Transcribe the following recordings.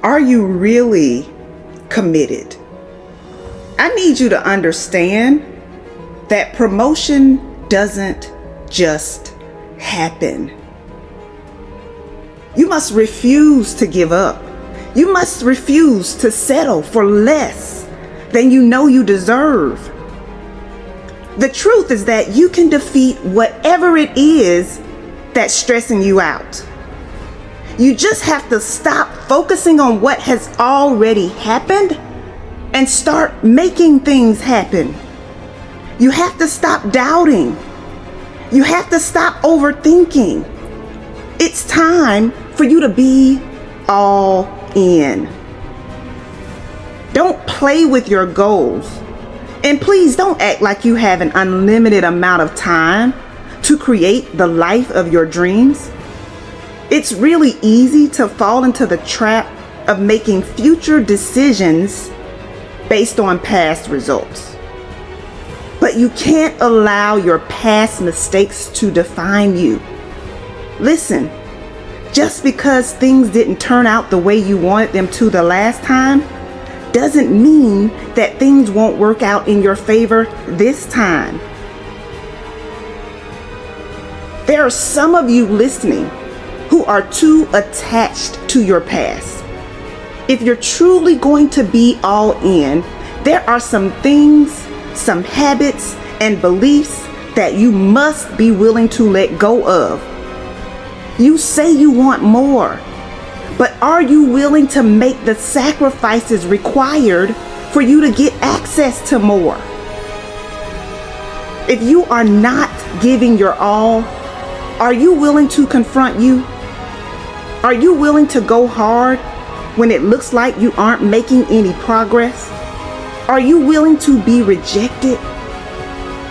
Are you really committed? I need you to understand that promotion doesn't just happen. You must refuse to give up. You must refuse to settle for less than you know you deserve. The truth is that you can defeat whatever it is that's stressing you out. You just have to stop focusing on what has already happened and start making things happen. You have to stop doubting. You have to stop overthinking. It's time for you to be all in. Don't play with your goals. And please don't act like you have an unlimited amount of time to create the life of your dreams. It's really easy to fall into the trap of making future decisions based on past results. But you can't allow your past mistakes to define you. Listen, just because things didn't turn out the way you wanted them to the last time doesn't mean that things won't work out in your favor this time. There are some of you listening who are too attached to your past. If you're truly going to be all in, there are some things, some habits and beliefs that you must be willing to let go of. You say you want more, but are you willing to make the sacrifices required for you to get access to more? If you are not giving your all, are you willing to confront you? Are you willing to go hard when it looks like you aren't making any progress? Are you willing to be rejected?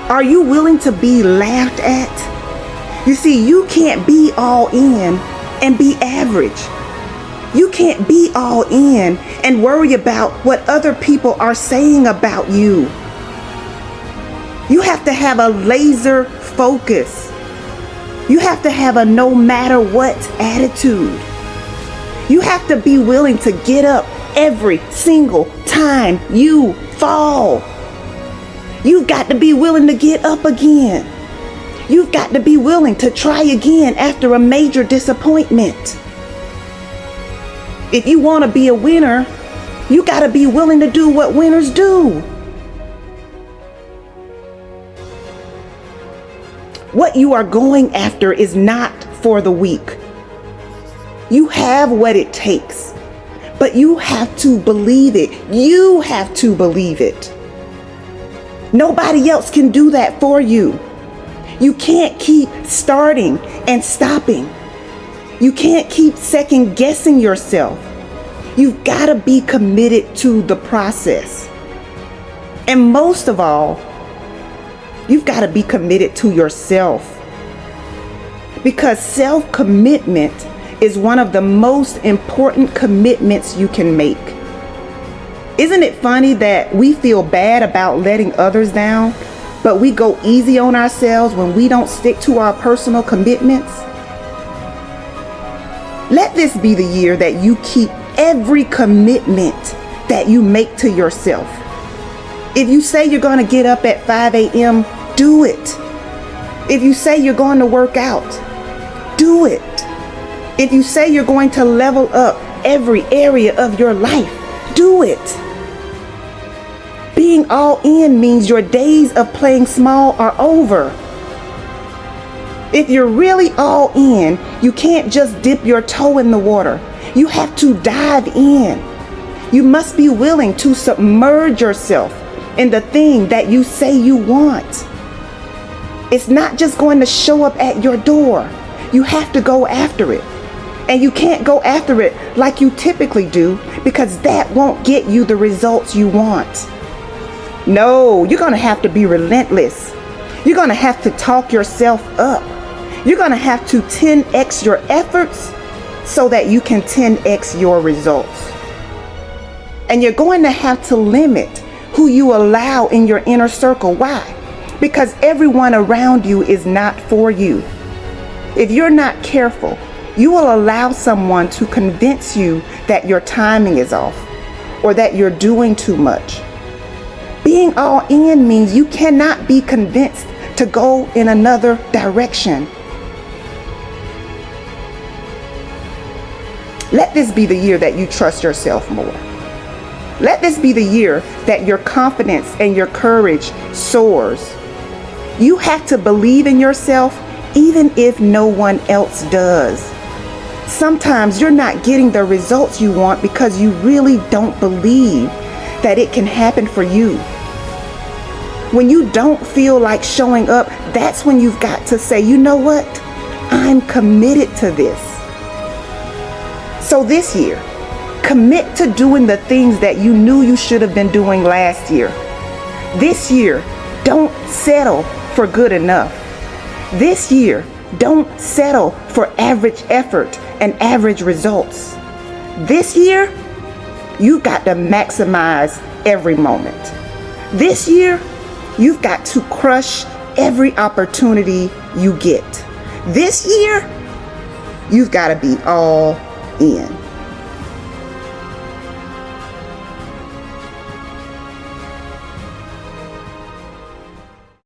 Are you willing to be laughed at? You see, you can't be all in and be average. You can't be all in and worry about what other people are saying about you. You have to have a laser focus. You have to have a no matter what attitude. You have to be willing to get up every single time you fall. You've got to be willing to get up again. You've got to be willing to try again after a major disappointment. If you want to be a winner, you got to be willing to do what winners do. What you are going after is not for the weak. You have what it takes, but you have to believe it. You have to believe it. Nobody else can do that for you. You can't keep starting and stopping. You can't keep second guessing yourself. You've got to be committed to the process. And most of all, you've got to be committed to yourself. Because self-commitment is one of the most important commitments you can make. Isn't it funny that we feel bad about letting others down, but we go easy on ourselves when we don't stick to our personal commitments? Let this be the year that you keep every commitment that you make to yourself. If you say you're going to get up at 5 a.m., do it. If you say you're going to work out, do it. If you say you're going to level up every area of your life, do it. Being all in means your days of playing small are over. If you're really all in, you can't just dip your toe in the water. You have to dive in. You must be willing to submerge yourself in the thing that you say you want. It's not just going to show up at your door. You have to go after it. And you can't go after it like you typically do, because that won't get you the results you want. No, you're going to have to be relentless. You're going to have to talk yourself up. You're going to have to 10x your efforts so that you can 10x your results. And you're going to have to limit who you allow in your inner circle. Why? Because everyone around you is not for you. If you're not careful, You will allow someone to convince you that your timing is off or that you're doing too much. Being all in means you cannot be convinced to go in another direction. Let this be the year that you trust yourself more. Let this be the year that your confidence and your courage soars. You have to believe in yourself even if no one else does. Sometimes you're not getting the results you want because you really don't believe that it can happen for you. When you don't feel like showing up, that's when you've got to say, you know what? I'm committed to this. So this year, commit to doing the things that you knew you should have been doing last year. This year, don't settle for good enough. This year, don't settle for average effort and average results. This year, you've got to maximize every moment. This year, you've got to crush every opportunity you get. This year, you've got to be all in.